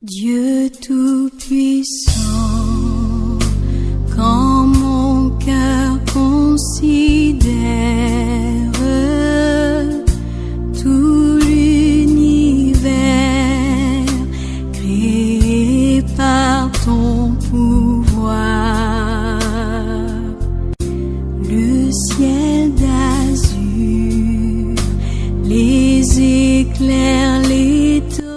Dieu tout-puissant, quand mon cœur considère tout l'univers créé par ton pouvoir, le ciel d'azur, les éclairs, les tonnerres.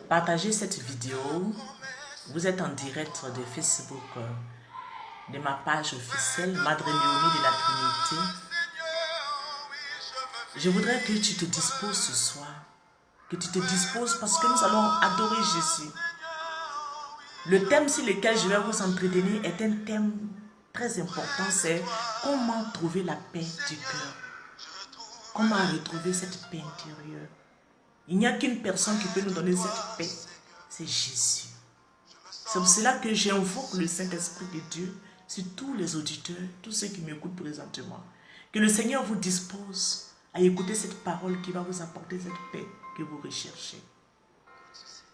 Partagez cette vidéo. Vous êtes en direct de Facebook de ma page officielle Madre Léonie de la Trinité. Je voudrais que tu te disposes ce soir, que tu te disposes parce que nous allons adorer Jésus. Le thème sur lequel je vais vous entretenir est un thème très important, c'est comment trouver la paix du cœur. Comment retrouver cette paix intérieure. Il n'y a qu'une personne qui peut nous donner cette paix, c'est Jésus. C'est pour cela que j'invoque le Saint-Esprit de Dieu sur tous les auditeurs, tous ceux qui m'écoutent présentement. Que le Seigneur vous dispose à écouter cette parole qui va vous apporter cette paix que vous recherchez.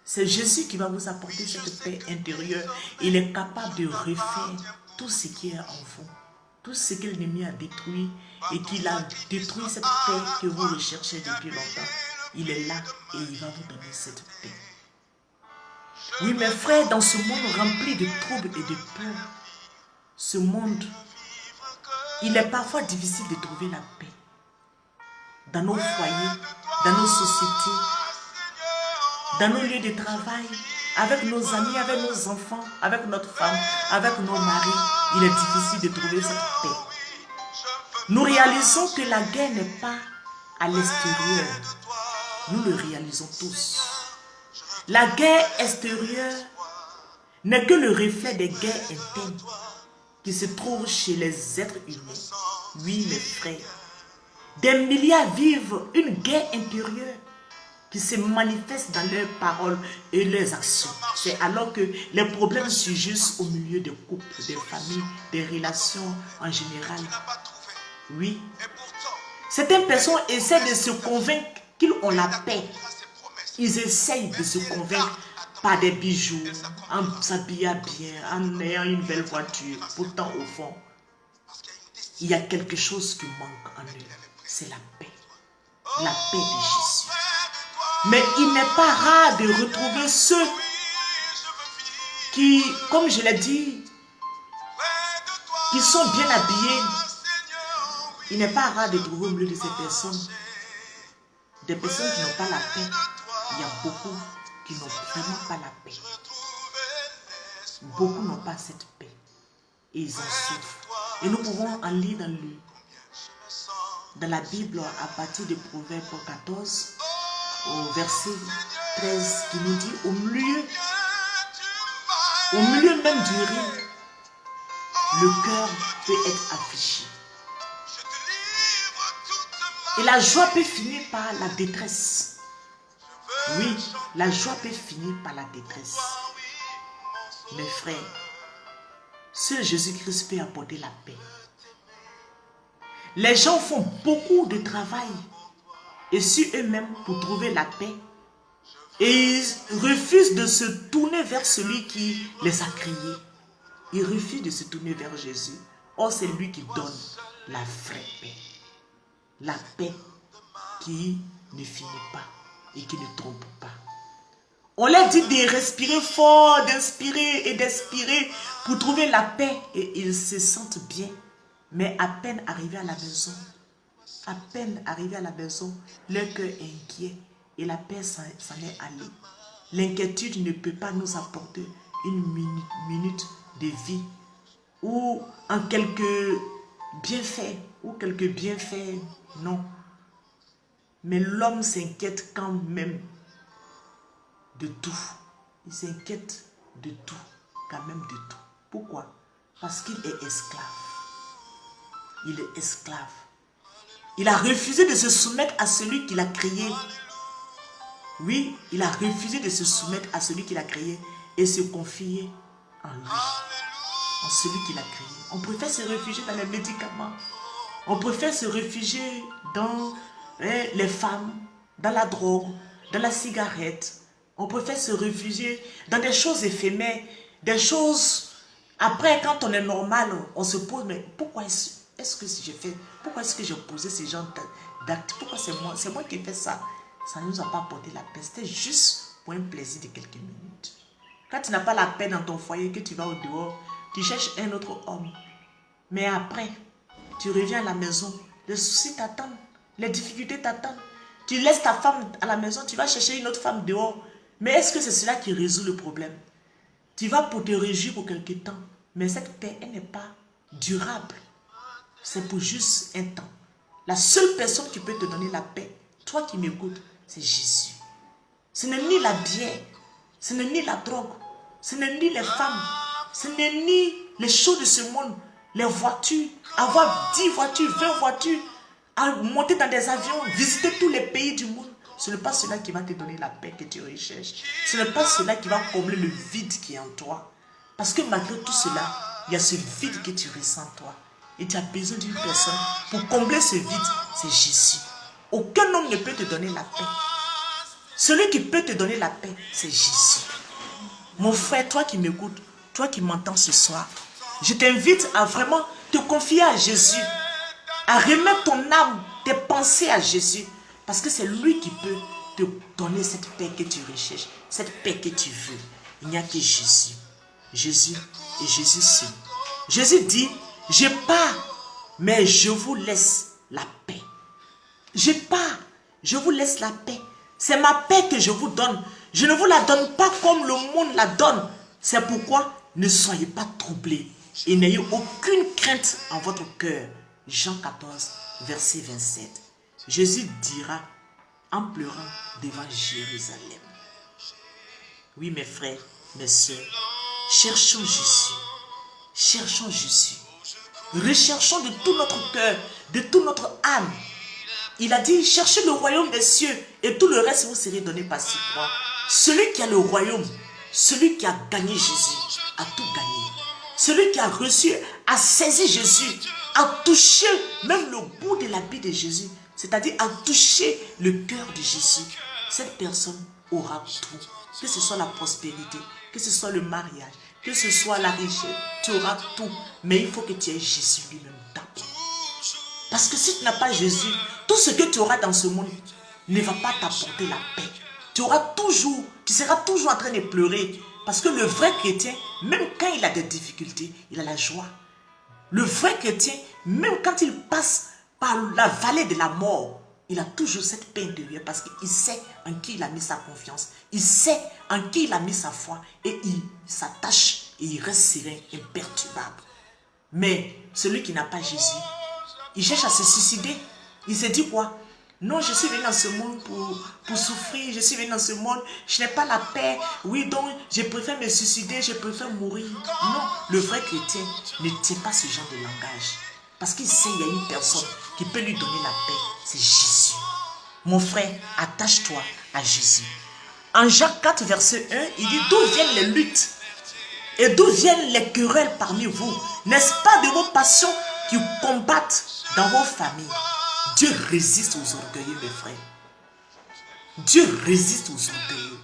C'est Jésus qui va vous apporter cette paix intérieure. Il est capable de refaire tout ce qui est en vous. Tout ce que l'ennemi a détruit et qu'il a détruit cette paix que vous recherchez depuis longtemps. Il est là et il va vous donner cette paix. Oui, mes frères, dans ce monde rempli de troubles et de peurs, ce monde, il est parfois difficile de trouver la paix. Dans nos foyers, dans nos sociétés, dans nos lieux de travail, avec nos amis, avec nos enfants, avec notre femme, avec nos maris, il est difficile de trouver cette paix. Nous réalisons que la guerre n'est pas à l'extérieur. Nous le réalisons tous. La guerre extérieure n'est que le reflet des guerres internes qui se trouvent chez les êtres humains. Oui, mes frères, des milliards vivent une guerre intérieure qui se manifeste dans leurs paroles et leurs actions. C'est alors que les problèmes surgissent au milieu des couples, des familles, des relations en général. Oui, certaines personnes essaient de se convaincre qu'ils ont la paix. Ils essayent de se convaincre par des bijoux, en s'habillant bien, en ayant une belle voiture. Pourtant, au fond, il y a quelque chose qui manque en eux. C'est la paix. La paix de Jésus. Mais il n'est pas rare de retrouver ceux qui, comme je l'ai dit, qui sont bien habillés. Il n'est pas rare de trouver au milieu de ces personnes des personnes qui n'ont pas la paix. Il y a beaucoup qui n'ont vraiment pas la paix. Beaucoup n'ont pas cette paix. Et ils en souffrent. Et nous pouvons en lire dans la Bible à partir de Proverbes 14, au verset 13, qui nous dit au milieu même du rire, le cœur peut être affligé. Et la joie peut finir par la détresse. Oui, la joie peut finir par la détresse. Mes frères, seul Jésus-Christ peut apporter la paix. Les gens font beaucoup de travail et sur eux-mêmes pour trouver la paix. Et ils refusent de se tourner vers celui qui les a créés. Ils refusent de se tourner vers Jésus. Or, c'est lui qui donne la vraie paix. La paix qui ne finit pas et qui ne trompe pas. On leur dit de respirer fort, d'inspirer et d'expirer pour trouver la paix. Et ils se sentent bien. Mais à peine arrivés à la maison, leur cœur est inquiet et la paix s'en est allée. L'inquiétude ne peut pas nous apporter une minute de vie ou en quelques bienfaits non. Mais l'homme s'inquiète quand même de tout. Il s'inquiète de tout, quand même de tout. Pourquoi? Parce qu'il est esclave. Il est esclave. Il a refusé de se soumettre à celui qui l'a créé. Oui, il a refusé de se soumettre à celui qui l'a créé et se confier en lui, en celui qui l'a créé. On préfère se réfugier dans les médicaments. On préfère se réfugier dans les femmes, dans la drogue, dans la cigarette. On préfère se réfugier dans des choses éphémères, des choses... Après, quand on est normal, on se pose, mais pourquoi est-ce que si j'ai fait... Pourquoi est-ce que j'ai posé ces genres d'actes? Pourquoi c'est moi qui ai fait ça? Ça ne nous a pas apporté la paix. C'était juste pour un plaisir de quelques minutes. Quand tu n'as pas la paix dans ton foyer, que tu vas au dehors, tu cherches un autre homme. Mais après, tu reviens à la maison, les soucis t'attendent, les difficultés t'attendent. Tu laisses ta femme à la maison, tu vas chercher une autre femme dehors. Mais est-ce que c'est cela qui résout le problème? Tu vas pour te réjouir pour quelque temps. Mais cette paix, elle n'est pas durable. C'est pour juste un temps. La seule personne qui peut te donner la paix, toi qui m'écoutes, c'est Jésus. Ce n'est ni la bière, ce n'est ni la drogue, ce n'est ni les femmes, ce n'est ni les choses de ce monde, les voitures, avoir 10 voitures, 20 voitures, monter dans des avions, visiter tous les pays du monde. Ce n'est pas cela qui va te donner la paix que tu recherches. Ce n'est pas cela qui va combler le vide qui est en toi. Parce que malgré tout cela, il y a ce vide que tu ressens en toi. Et tu as besoin d'une personne pour combler ce vide, c'est Jésus. Aucun homme ne peut te donner la paix. Celui qui peut te donner la paix, c'est Jésus. Mon frère, toi qui m'écoutes, toi qui m'entends ce soir, je t'invite à vraiment te confier à Jésus, à remettre ton âme, tes pensées à Jésus, parce que c'est lui qui peut te donner cette paix que tu recherches, cette paix que tu veux. Il n'y a que Jésus. Jésus et Jésus seul. Jésus dit, je pars, mais je vous laisse la paix. Je pars, je vous laisse la paix. C'est ma paix que je vous donne. Je ne vous la donne pas comme le monde la donne. C'est pourquoi ne soyez pas troublés et n'ayez aucune crainte en votre cœur. Jean 14, verset 27. Jésus dira en pleurant devant Jérusalem. Oui, mes frères, mes sœurs, cherchons Jésus. Cherchons Jésus. Recherchons de tout notre cœur, de toute notre âme. Il a dit, cherchez le royaume des cieux et tout le reste vous serez donné par ce croix. Celui qui a le royaume, celui qui a gagné Jésus, a tout gagné. Celui qui a reçu, a saisi Jésus, a touché même le bout de l'habit de Jésus, c'est-à-dire a touché le cœur de Jésus. Cette personne aura tout, que ce soit la prospérité, que ce soit le mariage, que ce soit la richesse, tu auras tout. Mais il faut que tu aies Jésus lui-même d'abord. Parce que si tu n'as pas Jésus, tout ce que tu auras dans ce monde ne va pas t'apporter la paix. Tu seras toujours en train de pleurer. Parce que le vrai chrétien, même quand il a des difficultés, il a la joie. Le vrai chrétien, même quand il passe par la vallée de la mort, il a toujours cette paix intérieure parce qu'il sait en qui il a mis sa confiance. Il sait en qui il a mis sa foi et il s'attache et il reste serein, imperturbable. Mais celui qui n'a pas Jésus, il cherche à se suicider. Il se dit quoi? Non, je suis venu dans ce monde pour souffrir. Je suis venu dans ce monde, je n'ai pas la paix. Oui, donc je préfère me suicider, je préfère mourir. Non, le vrai chrétien ne tient pas ce genre de langage. Parce qu'il sait qu'il y a une personne qui peut lui donner la paix. C'est Jésus. Mon frère, attache-toi à Jésus. En Jacques 4, verset 1, il dit, d'où viennent les luttes? Et d'où viennent les querelles parmi vous? N'est-ce pas de vos passions qui combattent dans vos familles? Dieu résiste aux orgueilleux, mes frères. Dieu résiste aux orgueilleux.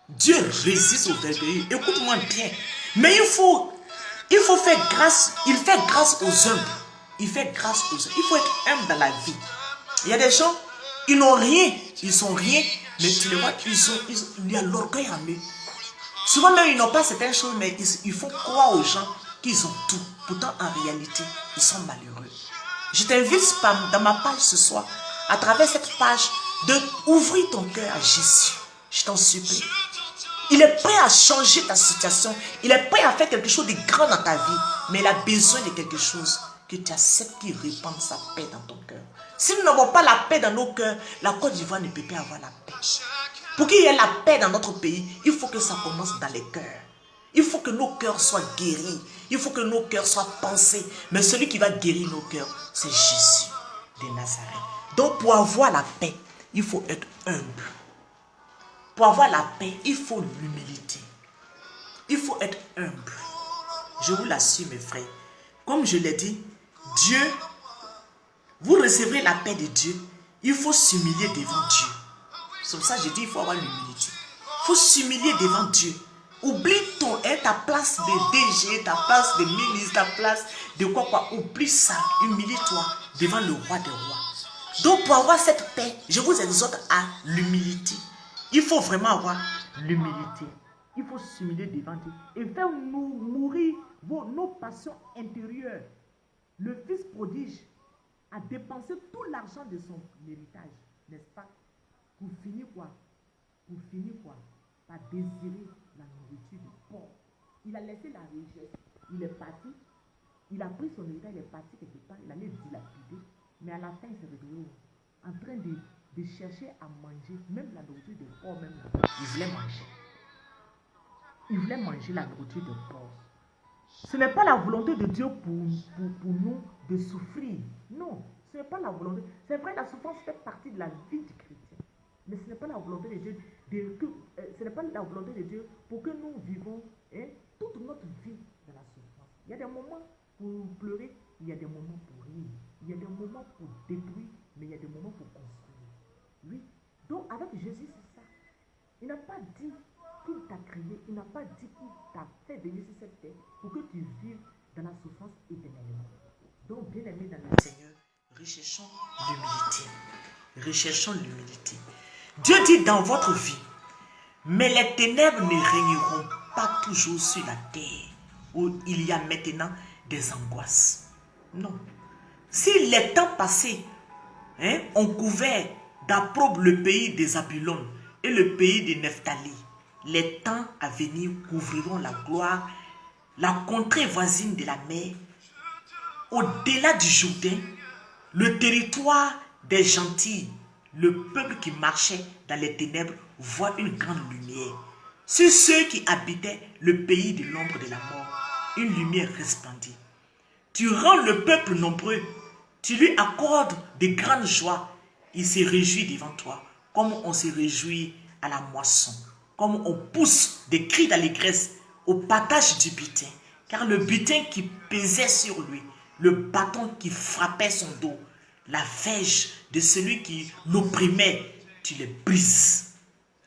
Dieu résiste aux orgueilleux. Écoute-moi bien. Mais il faut faire grâce. Il fait grâce aux humbles. Il fait grâce aux humbles. Il faut être humble dans la vie. Il y a des gens, ils n'ont rien. Ils sont rien. Mais tu les vois, il y a l'orgueil en eux. Souvent même, ils n'ont pas certaines choses, mais ils font croire aux gens qu'ils ont tout. Pourtant, en réalité, ils sont malheureux. Je t'invite dans ma page ce soir, à travers cette page, d'ouvrir ton cœur à Jésus. Je t'en supplie. Il est prêt à changer ta situation. Il est prêt à faire quelque chose de grand dans ta vie. Mais il a besoin de quelque chose que tu acceptes qu'il répande sa paix dans ton cœur. Si nous n'avons pas la paix dans nos cœurs, la Côte d'Ivoire ne peut pas avoir la paix. Pour qu'il y ait la paix dans notre pays, il faut que ça commence dans les cœurs. Il faut que nos cœurs soient guéris. Il faut que nos cœurs soient pensés. Mais celui qui va guérir nos cœurs, c'est Jésus de Nazareth. Donc pour avoir la paix, il faut être humble. Pour avoir la paix, il faut l'humilité. Il faut être humble. Je vous l'assure, mes frères. Comme je l'ai dit, Dieu, vous recevrez la paix de Dieu. Il faut s'humilier devant Dieu. C'est pour ça que je dis il faut avoir l'humilité. Il faut s'humilier devant Dieu. Oublie ta place de DG, ta place de ministre, ta place de quoi. Oublie ça. Humilie-toi devant le roi des rois. Donc pour avoir cette paix, je vous exhorte à l'humilité. Il faut vraiment avoir l'humilité. Il faut s'humilier devant Dieu et faire mourir nos passions intérieures. Le fils prodige a dépensé tout l'argent de son héritage, n'est-ce pas? Pour finir quoi? Par désirer la nourriture du porc. Il a laissé la richesse. Il est parti. Il a pris son héritage, il est parti quelque part. Il allait dilapider. Mais à la fin, il s'est retrouvé en train de chercher à manger, même la nourriture de porc, même là. Il voulait manger. Il voulait manger la nourriture de porc. Ce n'est pas la volonté de Dieu pour nous de souffrir. Non, ce n'est pas la volonté. C'est vrai, la souffrance fait partie de la vie du chrétien. Mais ce n'est pas la volonté de Dieu. Ce n'est pas la volonté de Dieu pour que nous vivons toute notre vie dans la souffrance. Il y a des moments pour pleurer, il y a des moments pour rire. Il y a des moments pour détruire, mais il y a des moments pour construire. Oui. Donc avec Jésus, c'est ça. Il n'a pas dit qu'il t'a créé, il n'a pas dit qu'il t'a fait venir sur cette terre pour que tu vives dans la souffrance éternellement. Donc, bien aimé dans le Seigneur, recherchons l'humilité. Recherchons l'humilité. Dieu dit dans votre vie, mais les ténèbres ne régneront pas toujours sur la terre où il y a maintenant des angoisses. Non. Si les temps passés ont couvert d'approbe le pays des Zabulon et le pays de Nephtali, les temps à venir couvriront la gloire, la contrée voisine de la mer, au-delà du Jourdain, le territoire des gentils, le peuple qui marchait dans les ténèbres voit une grande lumière. Sur ceux qui habitaient le pays de l'ombre de la mort, une lumière resplendit. Tu rends le peuple nombreux, tu lui accordes de grandes joies. Il se réjouit devant toi, comme on se réjouit à la moisson, comme on pousse des cris d'allégresse au partage du butin, car le butin qui pesait sur lui, le bâton qui frappait son dos, la verge de celui qui l'opprimait, tu les brises.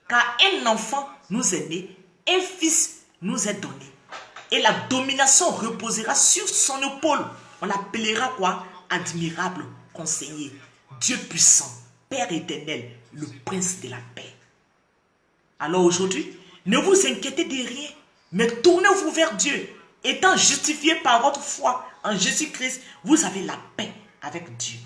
Car un enfant nous est né, un fils nous est donné, et la domination reposera sur son épaule. On l'appellera quoi? Admirable conseiller, Dieu puissant, Père éternel, le prince de la paix. Alors aujourd'hui, ne vous inquiétez de rien, mais tournez-vous vers Dieu. Étant justifié par votre foi en Jésus-Christ, vous avez la paix avec Dieu.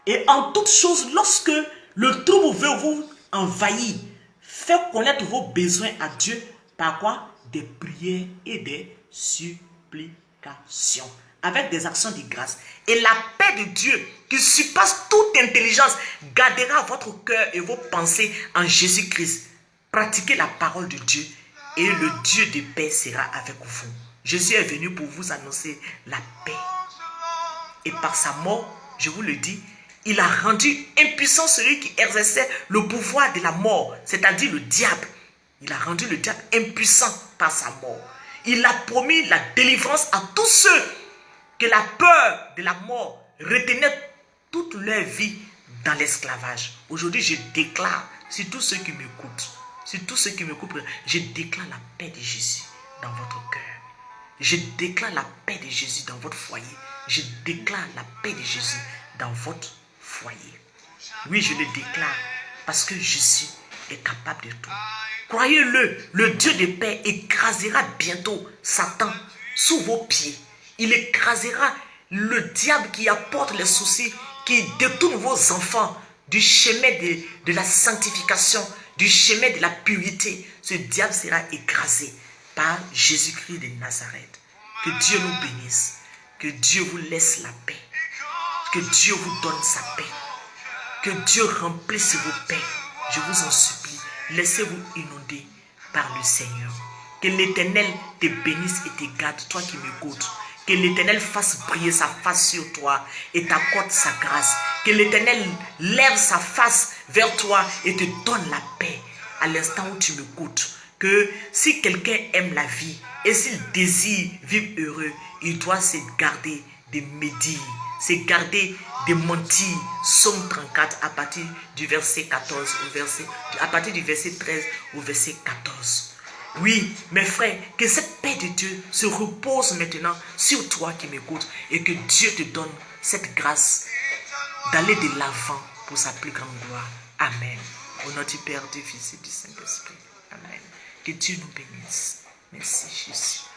Et en toute chose, lorsque le trouble veut vous envahir, faites connaître vos besoins à Dieu par quoi? Des prières et des supplications, avec des actions de grâce. Et la paix de Dieu, qui surpasse toute intelligence, gardera votre cœur et vos pensées en Jésus-Christ. Pratiquez la parole de Dieu et le Dieu de paix sera avec vous. Jésus est venu pour vous annoncer la paix. Et par sa mort, je vous le dis, il a rendu impuissant celui qui exerçait le pouvoir de la mort, c'est-à-dire le diable. Il a rendu le diable impuissant par sa mort. Il a promis la délivrance à tous ceux que la peur de la mort retenait toute leur vie dans l'esclavage. Aujourd'hui, je déclare sur tous ceux qui m'écoutent, je déclare la paix de Jésus dans votre cœur. Je déclare la paix de Jésus dans votre foyer. Je déclare la paix de Jésus dans votre foyer. Oui, je le déclare parce que Jésus est capable de tout. Croyez-le, le Dieu de paix écrasera bientôt Satan sous vos pieds. Il écrasera le diable qui apporte les soucis, qui détourne vos enfants du chemin de la sanctification, du chemin de la pureté. Ce diable sera écrasé par Jésus-Christ de Nazareth. Que Dieu nous bénisse. Que Dieu vous laisse la paix. Que Dieu vous donne sa paix. Que Dieu remplisse vos paix. Je vous en supplie. Laissez-vous inonder par le Seigneur. Que l'Éternel te bénisse et te garde, toi qui m'écoutes. Que l'Éternel fasse briller sa face sur toi et t'accorde sa grâce. Que l'Éternel lève sa face vers toi et te donne la paix à l'instant où tu m'écoutes. Que si quelqu'un aime la vie et s'il désire vivre heureux, il doit se garder de médire, c'est garder de mentir. Somme 34 à partir du verset 14 à partir du verset 13 au verset 14. Oui, mes frères, que cette paix de Dieu se repose maintenant sur toi qui m'écoutes et que Dieu te donne cette grâce d'aller de l'avant pour sa plus grande gloire. Amen. Au nom du Père, du Fils et du Saint-Esprit. Amen. Que Dieu nous bénisse. Merci Jésus.